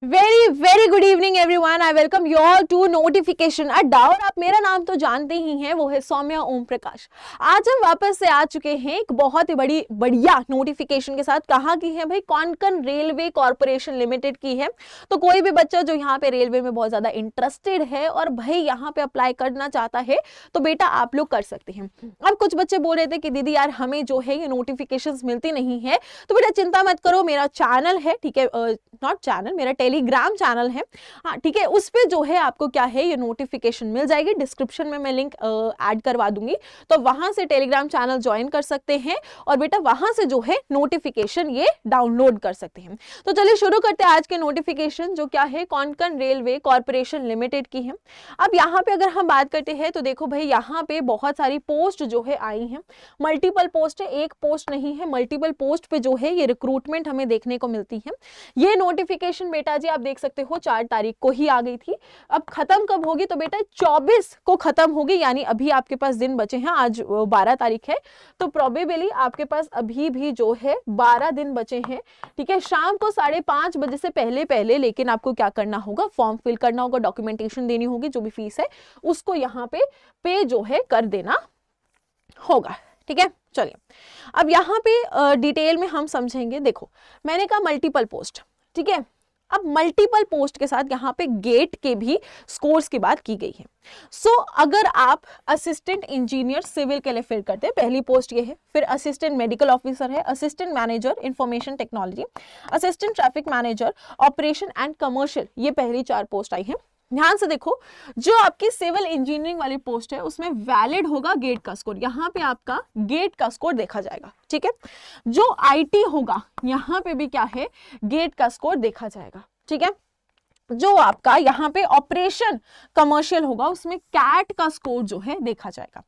Very very good evening everyone. I welcome you all to Notification Adda. और आप मेरा नाम तो जानते ही हैं, वो है सौम्या ओम प्रकाश। आज हम वापस से आ चुके हैं एक बहुत ही बढ़िया नोटिफिकेशन के साथ। कहाँ की है भाई? कोंकण रेलवे कॉर्पोरेशन लिमिटेड की है। तो कोई भी बच्चा जो यहाँ पे रेलवे में बहुत ज्यादा इंटरेस्टेड है और भाई यहाँ पे अप्लाई करना चाहता है तो बेटा आप लोग कर सकते हैं। अब कुछ बच्चे बोल रहे थे कि दीदी यार हमें जो है ये नोटिफिकेशन मिलती नहीं है, तो बेटा चिंता मत करो, मेरा चैनल है, ठीक है, नॉट चैनल, मेरा टेलीग्राम चैनल है, हाँ ठीक है, उस पे जो है आपको क्या है ये नोटिफिकेशन मिल जाएगी। डिस्क्रिप्शन में मैं लिंक ऐड करवा दूंगी, तो वहां से टेलीग्राम चैनल ज्वाइन कर सकते हैं और बेटा वहां से जो है नोटिफिकेशन ये डाउनलोड कर सकते हैं। तो चलिए शुरू करते हैं आज के नोटिफिकेशन, जो क्या है कोंकण रेलवे कॉर्पोरेशन लिमिटेड की है। अब यहाँ पे अगर हम बात करते हैं तो देखो भाई यहाँ पे बहुत सारी पोस्ट जो है आई हैं, मल्टीपल पोस्ट है, एक पोस्ट नहीं है, मल्टीपल पोस्ट पे जो है ये रिक्रूटमेंट हमें देखने को मिलती है। ये नोटिफिकेशन बेटा जी आप देख सकते हो 4 तारीख को ही आ गई थी। अब खत्म कब होगी? तो बेटा 24 को खत्म होगी, यानी अभी आपके पास दिन बचे हैं, आज 12 तारीख है, तो प्रोबेबली आपके पास अभी भी जो है 12 दिन बचे हैं, ठीक है। शाम को 5:30 बजे से पहले पहले लेकिन आपको क्या करना होगा? फॉर्म फिल करना होगा, डॉक्यूमेंटेशन देनी होगी, जो भी फीस है उसको यहाँ पे जो है कर देना होगा, ठीक है। चलिए अब यहाँ पे डिटेल में हम समझेंगे। देखो मैंने कहा मल्टीपल पोस्ट, ठीक है। अब मल्टीपल पोस्ट के साथ यहाँ पे गेट के भी स्कोर्स की बात की गई है। सो अगर आप असिस्टेंट इंजीनियर सिविल के लिए फिल करते हैं, पहली पोस्ट ये है, फिर असिस्टेंट मेडिकल ऑफिसर है, assistant manager information technology, assistant traffic manager operation and commercial, ये पहली 4 पोस्ट आई हैं। ध्यान से देखो, जो आपकी सिविल इंजीनियरिंग वाली पोस्ट है उसमें वैलिड होगा गेट का स्कोर, यहाँ पे आपका गेट का स्कोर देखा जाएगा, ठीक है। जो आईटी होगा यहाँ पे भी क्या है, गेट का स्कोर देखा जाएगा, ठीक है। जो आपका यहाँ पे ऑपरेशन कमर्शियल होगा उसमें कैट का स्कोर जो है देखा जाएगा।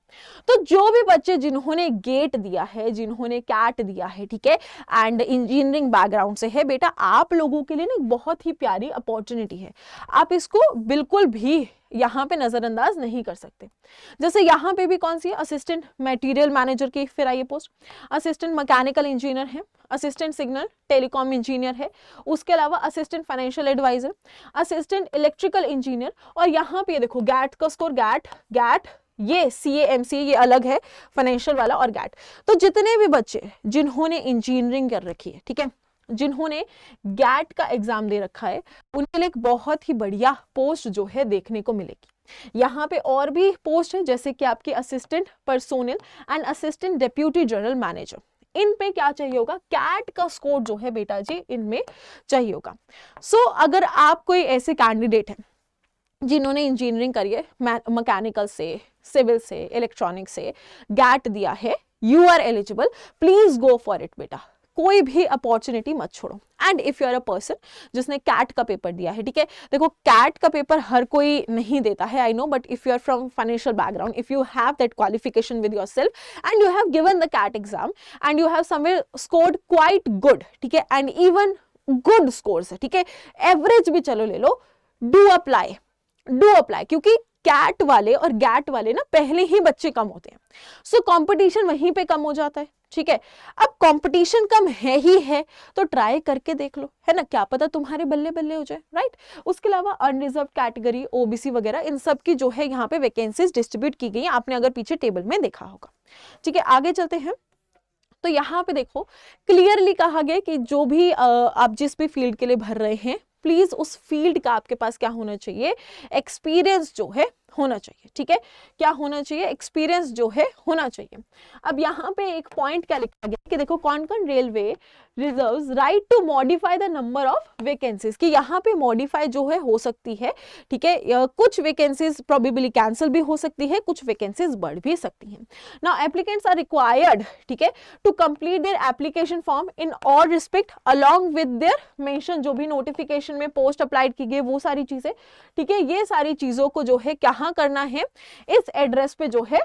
तो जो भी बच्चे जिन्होंने गेट दिया है, जिन्होंने कैट दिया है, ठीक है, एंड इंजीनियरिंग बैकग्राउंड से है, बेटा आप लोगों के लिए ना बहुत ही प्यारी अपॉर्चुनिटी है, आप इसको बिल्कुल भी यहाँ पे नजरअंदाज नहीं कर सकते। जैसे यहाँ पे भी कौन सी है, असिस्टेंट मटेरियल मैनेजर की फिर आई पोस्ट, असिस्टेंट मैकेनिकल इंजीनियर है, असिस्टेंट सिग्नल टेलीकॉम इंजीनियर है, उसके अलावा assistant financial advisor, assistant electrical engineer, और यहाँ पे देखो गैट का स्कोर, गैट ये CAMC ये अलग है, फाइनेंशियल वाला और गैट। तो जितने भी बच्चे जिन्होंने इंजीनियरिंग कर रखी है, ठीक है, जिन्होंने गैट का एग्जाम दे रखा है, उनके लिए एक बहुत ही बढ़िया पोस्ट जो है देखने को मिलेगी। यहाँ पे और भी पोस्ट है, जैसे कि आपकी assistant personal and assistant deputy general manager. इन पे क्या चाहिए होगा? कैट का स्कोर जो है बेटा जी इनमें चाहिए होगा। सो अगर आप कोई ऐसे कैंडिडेट हैं जिन्होंने इंजीनियरिंग करी है, मैकेनिकल से, सिविल से, इलेक्ट्रॉनिक से, गैट दिया है, you are eligible, please go for it बेटा, कोई भी अपॉर्चुनिटी मत छोड़ो। And if you are a person जिसने कैट का पेपर दिया है, ठीक है, देखो कैट का पेपर हर कोई नहीं देता है, I know, but if you are from financial background, if you have that qualification with yourself and you have given the CAT exam and you have somewhere scored quite good, ठीक है, and even good scores है, ठीक है, average भी चलो ले लो, do apply, क्योंकि cat वाले और गैट वाले ना पहले ही बच्चे कम होते हैं, सो कंपटीशन वहीं पे कम हो जाता है, ठीक है। अब कंपटीशन कम है ही है तो ट्राई करके देख लो, है ना, क्या पता तुम्हारे बल्ले बल्ले हो जाए, राइट। उसके अलावा अनरिजर्व कैटेगरी, OBC वगैरह, इन सब की जो है यहाँ पे वैकेंसीज डिस्ट्रीब्यूट की गई, आपने अगर पीछे टेबल में देखा होगा, ठीक है। आगे चलते हैं, तो यहाँ पे देखो क्लियरली कहा गया कि जो भी आप जिस भी फील्ड के लिए भर रहे हैं, प्लीज उस फील्ड का आपके पास क्या होना चाहिए? एक्सपीरियंस जो है होना चाहिए, ठीक है। क्या होना चाहिए? एक्सपीरियंस जो है होना चाहिए। अब यहाँ पे एक पॉइंट क्या लिखा गया कि देखो Konkan railway reserves right to modify the number of vacancies, कि यहाँ पे मॉडिफाई जो है हो सकती है, ठीक है, कुछ वैकेंसीज प्रोबेबली कैंसिल भी हो सकती है, कुछ वैकेंसीज बढ़ भी सकती हैं। नाउ एप्लीकेंट्स आर रिक्वायर्ड, ठीक है, to complete their application form in all respect along with their mention, जो भी नोटिफिकेशन में पोस्ट अप्लाइड की गई वो सारी चीजें, ठीक है, ये सारी चीजों को जो है क्या करना है, इस एड्रेस पे जो है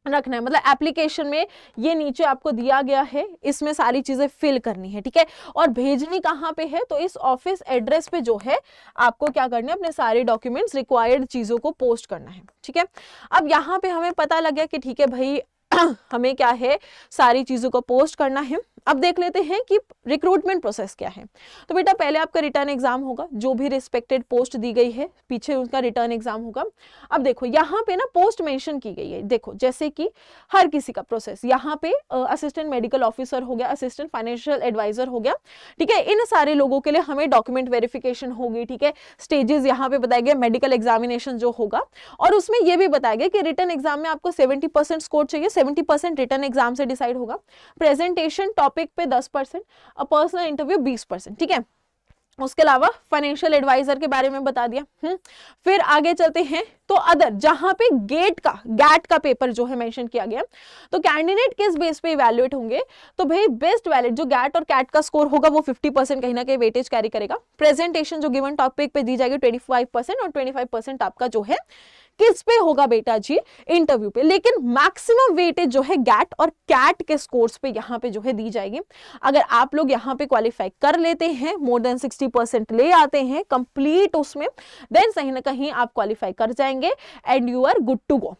रखना है, मतलब एप्लीकेशन में ये नीचे आपको दिया गया है, इसमें सारी चीजें फिल करनी है, ठीक है, और भेजनी कहाँ पे है? तो इस ऑफिस एड्रेस पे जो है आपको क्या करना है, अपने सारे डॉक्यूमेंट्स, रिक्वायर्ड चीजों को पोस्ट करना है, ठीक है। अब यहाँ पे हमें पता लग गया कि ठीक है भाई हमें क्या है, सारी चीजों को पोस्ट करना है, अब देख लेते हैं कि रिक्रूटमेंट प्रोसेस क्या है। तो बेटा पहले आपका रिटर्न एग्जाम होगा, जो भी रिस्पेक्टेड पोस्ट दी गई है पीछे उनका रिटर्न एग्जाम होगा। अब देखो यहाँ पे ना पोस्ट मेंशन की गई है, देखो जैसे कि हर किसी का प्रोसेस यहाँ पे असिस्टेंट मेडिकल ऑफिसर हो गया, असिस्टेंट फाइनेंशियल एडवाइजर हो गया, ठीक है। इन सारे लोगों के लिए हमें डॉक्यूमेंट वेरिफिकेशन होगी, ठीक है। स्टेजेस यहाँ पे बताया गया, मेडिकल एग्जामिनेशन जो होगा, और उसमें यह भी बताया गया कि रिटर्न एग्जाम में आपको 70% स्कोर चाहिए, 70% रिटर्न एग्जाम से डिसाइड होगा। प्रेजेंटेशन टॉपिक पे 10% और पर्सनल इंटरव्यू 20%, ठीक है। उसके अलावा फाइनेंशियल एडवाइजर के बारे में बता दिया। फिर आगे चलते हैं तो अदर, जहां पे गैट का पेपर जो है मेंशन किया गया, तो कैंडिडेट किस बेस पे इवैल्यूएट होंगे, तो भाई बेस्ट वैलिड जो गैट और कैट का स्कोर होगा वो 50% कहीं ना कहीं वेटेज कैरी करेगा। प्रेजेंटेशन जो गिवन टॉपिक पे दी जाएगी 25% और 25% आपका जो है किस पे होगा बेटा जी, इंटरव्यू पे। लेकिन मैक्सिमम वेटेज जो है गैट और कैट के स्कोर्स पे यहाँ पे जो है दी जाएगी। अगर आप लोग यहाँ पे क्वालिफाई कर लेते हैं, मोर देन 60% ले आते हैं कंप्लीट उसमें, देन कहीं ना कहीं आप क्वालिफाई कर जाएंगे and you are good to go.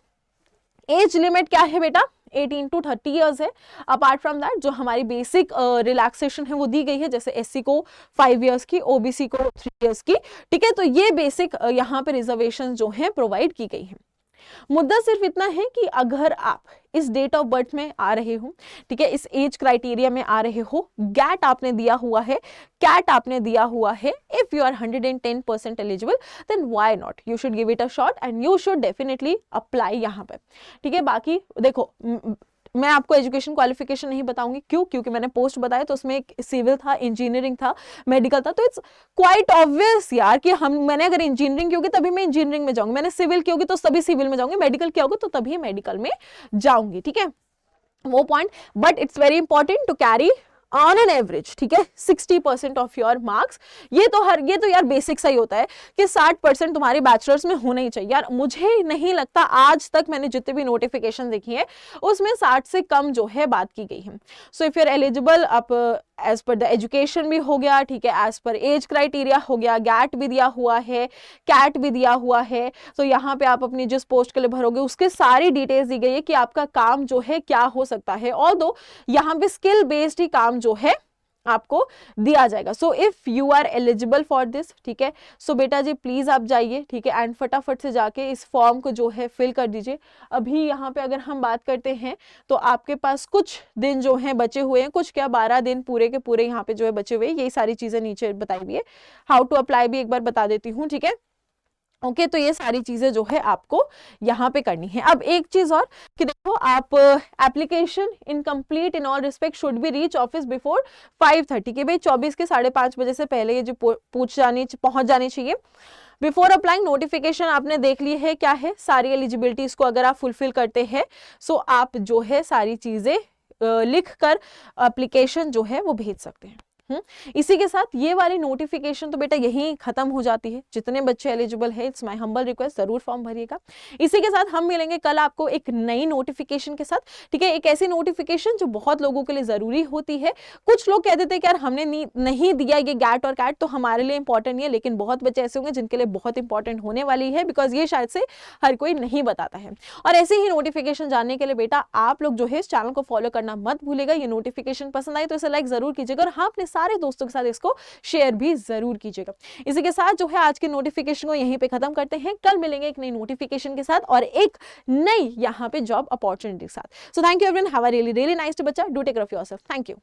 Age limit क्या है बेटा, 18 to 30 ईयर्स है। अपार्ट फ्रॉम दैट जो हमारी बेसिक रिलैक्सेशन है वो दी गई है, जैसे एससी को 5 ईयर्स की, ओबीसी को 3 ईयर्स की, ठीक है। तो ये बेसिक यहाँ पे रिजर्वेशन जो है प्रोवाइड की गई है। मुद्दा सिर्फ इतना है कि अगर आप इस डेट ऑफ बर्थ में आ रहे हो, ठीक है, इस एज क्राइटेरिया में आ रहे हो, गैट आपने दिया हुआ है, कैट आपने दिया हुआ है, if you are 110% eligible, then why not, you should give it a shot and you should definitely apply यहाँ पे, ठीक है। बाकी देखो मैं आपको एजुकेशन क्वालिफिकेशन नहीं बताऊंगी, क्यों, क्योंकि मैंने पोस्ट बताया तो उसमें एक सिविल था, इंजीनियरिंग था, मेडिकल था, तो इट्स क्वाइट ऑब्वियस यार कि मैंने अगर इंजीनियरिंग की होगी तभी मैं इंजीनियरिंग में जाऊंगी, मैंने सिविल की होगी तो सभी सिविल में जाऊंगी, मेडिकल की होगी तो तभी मेडिकल में जाऊंगी, ठीक है, वो point. But it's very important to carry on an average, ठीक है, 60% ऑफ योर मार्क्स। ये तो यार बेसिक सा ही होता है कि 60% तुम्हारे बैचलर्स में होना ही चाहिए यार। मुझे नहीं लगता, आज तक मैंने जितने भी नोटिफिकेशन देखी है उसमें 60 से कम जो है बात की गई है। So if you are eligible, आप एज पर द एजुकेशन भी हो गया, ठीक है, एज पर एज क्राइटेरिया हो गया, गैट भी दिया हुआ है, कैट भी दिया हुआ है, तो यहाँ पे आप अपनी जिस पोस्ट के लिए भरोगे उसके सारी डिटेल्स दी गई है कि आपका काम जो है क्या हो सकता है। ऑल्दो यहाँ पे स्किल बेस्ड ही काम जो है आपको दिया जाएगा। So if you are eligible for this, ठीक है, सो बेटा जी प्लीज आप जाइए, ठीक है, एंड फटाफट से जाके इस फॉर्म को जो है फिल कर दीजिए। अभी यहाँ पे अगर हम बात करते हैं तो आपके पास कुछ दिन जो है बचे हुए हैं, कुछ क्या 12 दिन पूरे के पूरे यहाँ पे जो है बचे हुए हैं। यही सारी चीजें नीचे बताई हुई है, हाउ टू अप्लाई भी एक बार बता देती हूँ, ठीक है। ओके तो ये सारी चीजें जो है आपको यहाँ पे करनी है। अब एक चीज और कि देखो, आप application incomplete in all respect should be reach office before 5:30 के, भाई 24 के 5:30 बजे से पहले ये जो पहुंच जानी चाहिए। बिफोर अप्लाइंग नोटिफिकेशन आपने देख ली है क्या है, सारी एलिजिबिलिटीज को अगर आप फुलफिल करते हैं सो आप जो है सारी चीजें लिख कर एप्लीकेशन जो है वो भेज सकते हैं। इसी के साथ ये वाली नोटिफिकेशन तो बेटा यही खत्म हो जाती है। जितने बच्चे एलिजिबल है, इट्स माय हम्बल रिक्वेस्ट, जरूर फॉर्म भरिएगा। इसी के साथ हम मिलेंगे कल आपको एक नई नोटिफिकेशन के साथ, ठीक है, एक ऐसी नोटिफिकेशन जो बहुत लोगों के लिए जरूरी होती है। कुछ लोग कहते थे कि यार हमने नहीं दिया ये गैट और कैट तो हमारे लिए इंपॉर्टेंट नहीं है, लेकिन बहुत बच्चे ऐसे होंगे जिनके लिए बहुत इंपॉर्टेंट होने वाली है, बिकॉज ये शायद से हर कोई नहीं बताता है। और ऐसे ही नोटिफिकेशन जानने के लिए बेटा आप लोग जो है इस चैनल को फॉलो करना मत भूलेगा। ये नोटिफिकेशन पसंद आई तो इसे लाइक जरूर कीजिएगा और हाँ अपने सारे दोस्तों के साथ इसको शेयर भी जरूर कीजिएगा। इसी के साथ जो है आज के नोटिफिकेशन को यहीं पे खत्म करते हैं। कल मिलेंगे एक नई नोटिफिकेशन के साथ और एक नई यहाँ पे जॉब अपॉर्चुनिटी के साथ। So thank you everyone, have a really nice day बच्चा, do take care of yourself, thank you.